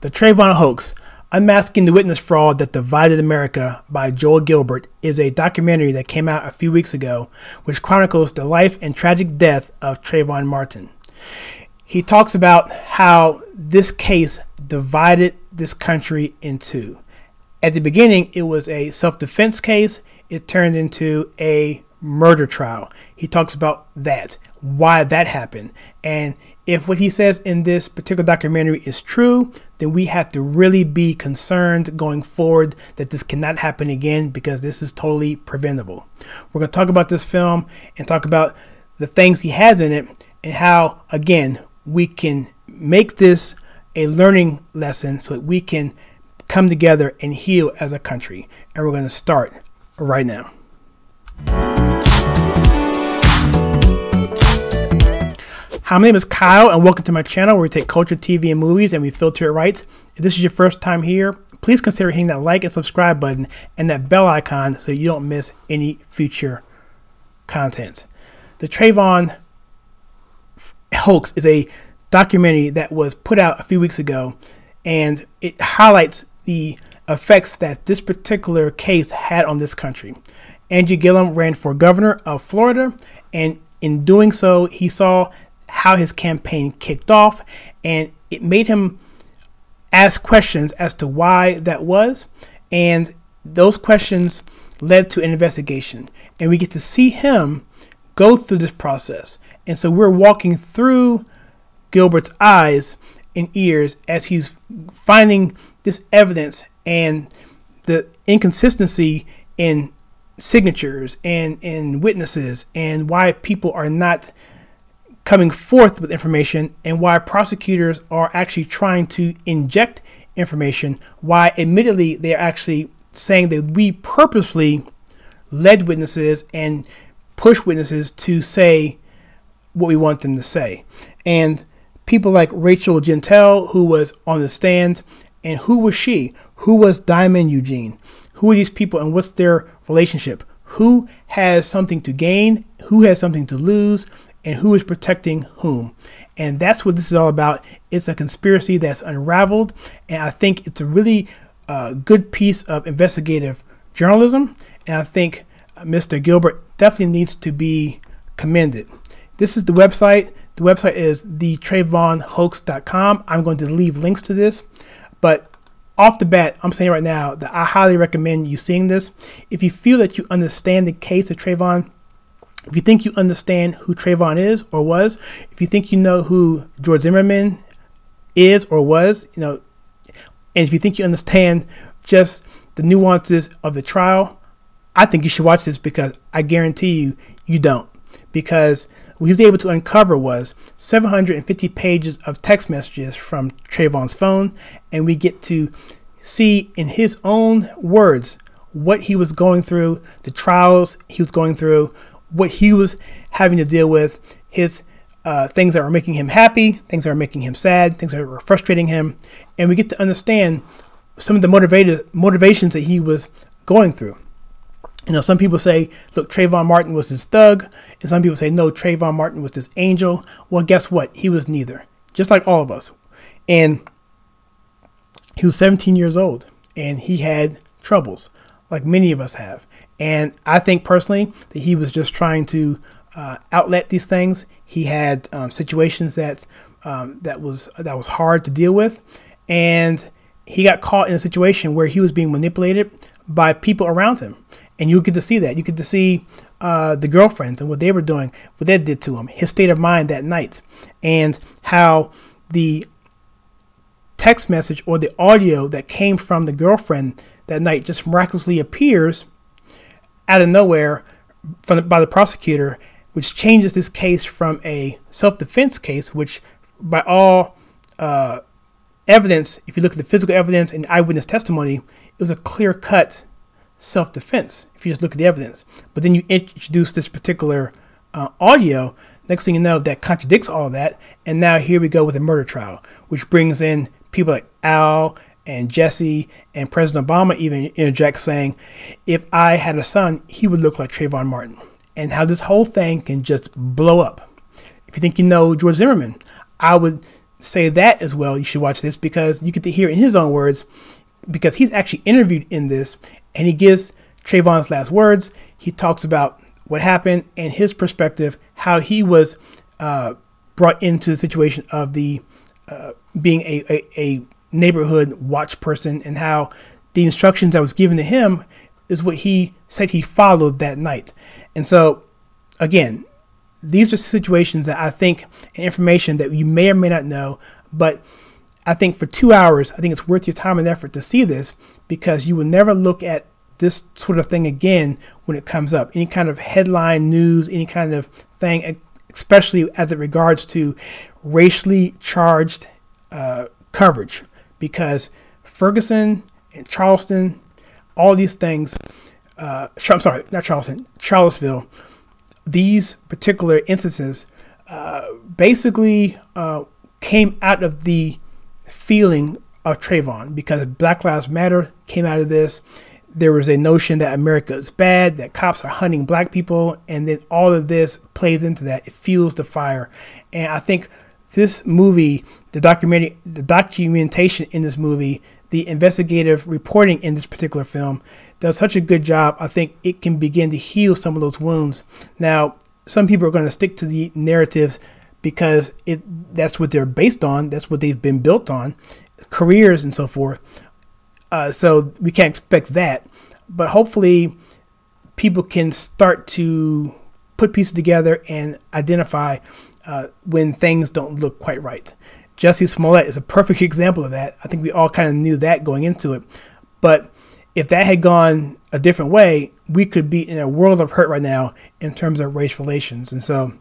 The Trayvon Hoax, Unmasking the Witness Fraud That Divided America by Joel Gilbert is a documentary that came out a few weeks ago, which chronicles the life and tragic death of Trayvon Martin. He talks about how this case divided this country in two. At the beginning, it was a self-defense case. It turned into a murder trial. He talks about that, why that happened. And if what he says in this particular documentary is true, then we have to really be concerned going forward that this cannot happen again, because this is totally preventable. We're going to talk about this film and talk about the things he has in it and how, again, we can make this a learning lesson so that we can come together and heal as a country. And we're going to start right now. Hi, my name is Kyle, and welcome to my channel where we take culture, TV, and movies and we filter it right. If this is your first time here, please consider hitting that like and subscribe button and that bell icon so you don't miss any future content. The Trayvon Hoax is a documentary that was put out a few weeks ago, and it highlights the effects that this particular case had on this country. Andrew Gillum ran for governor of Florida, and in doing so, he saw how his campaign kicked off, and it made him ask questions as to why that was, and those questions led to an investigation, and we get to see him go through this process. And so we're walking through Gilbert's eyes and ears as he's finding this evidence and the inconsistency in signatures and in witnesses, and why people are not coming forth with information, and why prosecutors are actually trying to inject information, why admittedly they're actually saying that we purposely led witnesses and push witnesses to say what we want them to say. And people like Rachel Gentel, who was on the stand, and who was she? Who was Diamond Eugene? Who are these people and what's their relationship? Who has something to gain? Who has something to lose? And who is protecting whom? And that's what this is all about. It's a conspiracy that's unraveled, and I think it's a really good piece of investigative journalism, and I think Mr. Gilbert definitely needs to be commended. This is the website. The website is thetrayvonhoax.com. I'm going to leave links to this, but off the bat, I'm saying right now that I highly recommend you seeing this. If you feel that you understand the case of Trayvon, if you think you understand who Trayvon is or was, if you think you know who George Zimmerman is or was, and if you think you understand just the nuances of the trial, I think you should watch this, because I guarantee you, you don't. Because what he was able to uncover was 750 pages of text messages from Trayvon's phone, and we get to see in his own words what he was going through, the trials he was going through, what he was having to deal with, his things that were making him happy, things that were making him sad, things that were frustrating him, and we get to understand some of the motivations that he was going through. Some people say, look, Trayvon Martin was this thug, and some people say, no, Trayvon Martin was this angel. Well, guess what? He was neither, just like all of us. And he was 17 years old, and he had troubles, like many of us have. And I think personally that he was just trying to outlet these things. He had situations that was hard to deal with, and he got caught in a situation where he was being manipulated by people around him. And you get to see that. You get to see the girlfriends and what they were doing, what they did to him, his state of mind that night, and how the text message or the audio that came from the girlfriend that night just miraculously appears out of nowhere by the prosecutor, which changes this case from a self-defense case, which by all evidence, if you look at the physical evidence and eyewitness testimony, it was a clear-cut self-defense if you just look at the evidence. But then you introduce this particular audio, next thing you know, that contradicts all of that, and now here we go with a murder trial, which brings in people like Al and Jesse, and President Obama even interjects saying, if I had a son, he would look like Trayvon Martin. And how this whole thing can just blow up. If you think you know George Zimmerman, I would say that as well, you should watch this, because you get to hear in his own words, because he's actually interviewed in this, and he gives Trayvon's last words. He talks about what happened and his perspective, how he was brought into the situation of the being a neighborhood watch person, and how the instructions that was given to him is what he said he followed that night. And so, again, these are situations that I think, and information that you may or may not know, but I think for 2 hours, I think it's worth your time and effort to see this, because you will never look at this sort of thing again when it comes up. Any kind of headline news, any kind of thing, especially as it regards to racially charged coverage, because Ferguson and Charleston, all these things, I'm sorry, not Charleston, Charlottesville, these particular instances basically came out of the feeling of Trayvon, because Black Lives Matter came out of this. There was a notion that America is bad, that cops are hunting black people, and then all of this plays into that. It fuels the fire. And I think this movie, the documentation in this movie, the investigative reporting in this particular film does such a good job. I think it can begin to heal some of those wounds. Now, some people are going to stick to the narratives because that's what they're based on. That's what they've been built on, careers and so forth. So we can't expect that. But hopefully people can start to put pieces together and identify when things don't look quite right. Jussie Smollett is a perfect example of that. I think we all kind of knew that going into it. But if that had gone a different way, we could be in a world of hurt right now in terms of race relations. And so,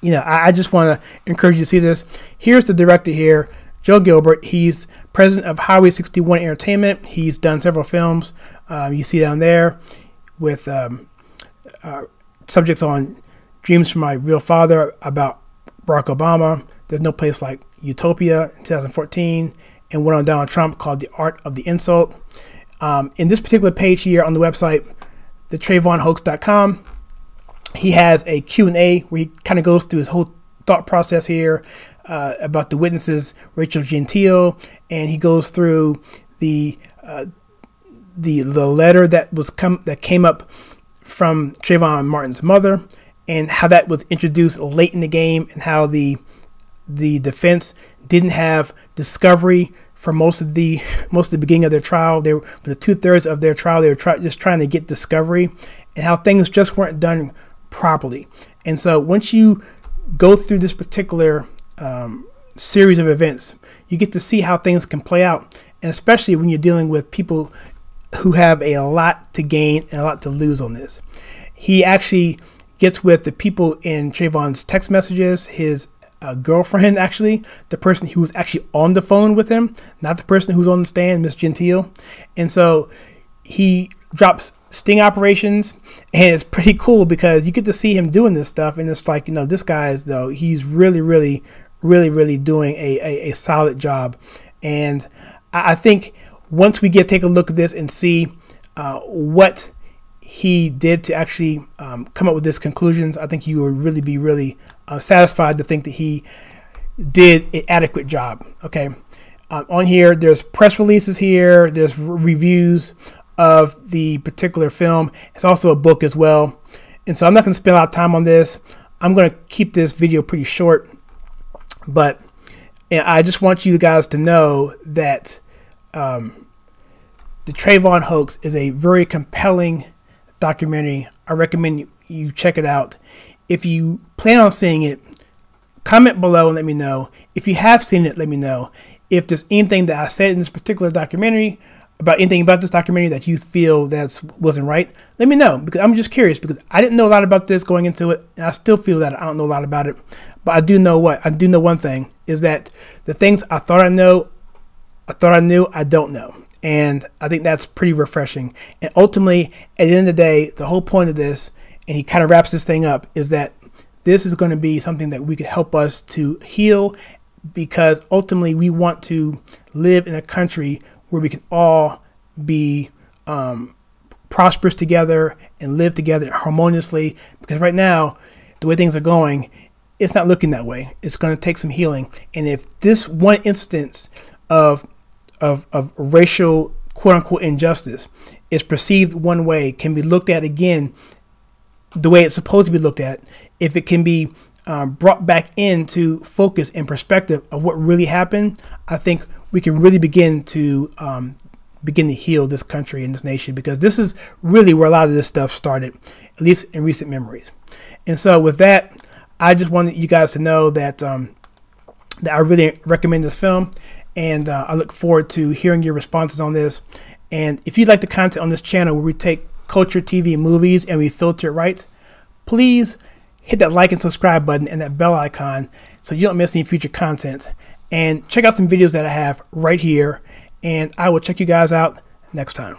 you know, I just want to encourage you to see this. Here's the director here, Joe Gilbert. He's president of Highway 61 Entertainment. He's done several films. You see down there with subjects on Dreams from My Real Father, about Barack Obama, There's No Place Like Utopia in 2014, and one on Donald Trump called The Art of the Insult. In this particular page here on the website, the TrayvonHoax.com, he has a Q&A where he kind of goes through his whole thought process here about the witnesses, Rachel Gentile, and he goes through the letter that came up from Trayvon Martin's mother, and how that was introduced late in the game, and how the defense didn't have discovery for most of the beginning of their trial. For the 2/3 of their trial, they were just trying to get discovery, and how things just weren't done properly. And so once you go through this particular series of events, you get to see how things can play out, and especially when you're dealing with people who have a lot to gain and a lot to lose on this. He actually gets with the people in Trayvon's text messages, his girlfriend, actually, the person who was actually on the phone with him, not the person who's on the stand, Miss Gentile. And so he drops sting operations, and it's pretty cool because you get to see him doing this stuff, and it's like, you know, this guy is, though, he's really doing a solid job. And I think once we take a look at this and see what he did to actually come up with these conclusions, I think you will really be satisfied to think that he did an adequate job. Okay, on here there's press releases here, there's reviews of the particular film. It's also a book as well, and so I'm not going to spend a lot of time on this. I'm going to keep this video pretty short, but I just want you guys to know that the Trayvon Hoax is a very compelling documentary. I recommend you check it out. If you plan on seeing it, comment below and let me know. If you have seen it, let me know. If there's anything that I said in this particular documentary, about anything about this documentary that you feel that wasn't right, let me know, because I'm just curious, because I didn't know a lot about this going into it, and I still feel that I don't know a lot about it. But I do know one thing, is that the things I thought I knew, I don't know. And I think that's pretty refreshing. And ultimately, at the end of the day, the whole point of this, and he kind of wraps this thing up, is that this is going to be something that we could help us to heal, because ultimately we want to live in a country where we can all be prosperous together and live together harmoniously. Because right now, the way things are going, it's not looking that way. It's going to take some healing. And if this one instance of racial quote unquote injustice is perceived one way, can be looked at again the way it's supposed to be looked at, if it can be brought back into focus and perspective of what really happened, I think we can really begin to heal this country and this nation, because this is really where a lot of this stuff started, at least in recent memories. And so with that, I just wanted you guys to know that that I really recommend this film, and I look forward to hearing your responses on this. And if you like the content on this channel where we take culture, TV, and movies and we filter it right, please hit that like and subscribe button and that bell icon so you don't miss any future content. And check out some videos that I have right here, and I will check you guys out next time.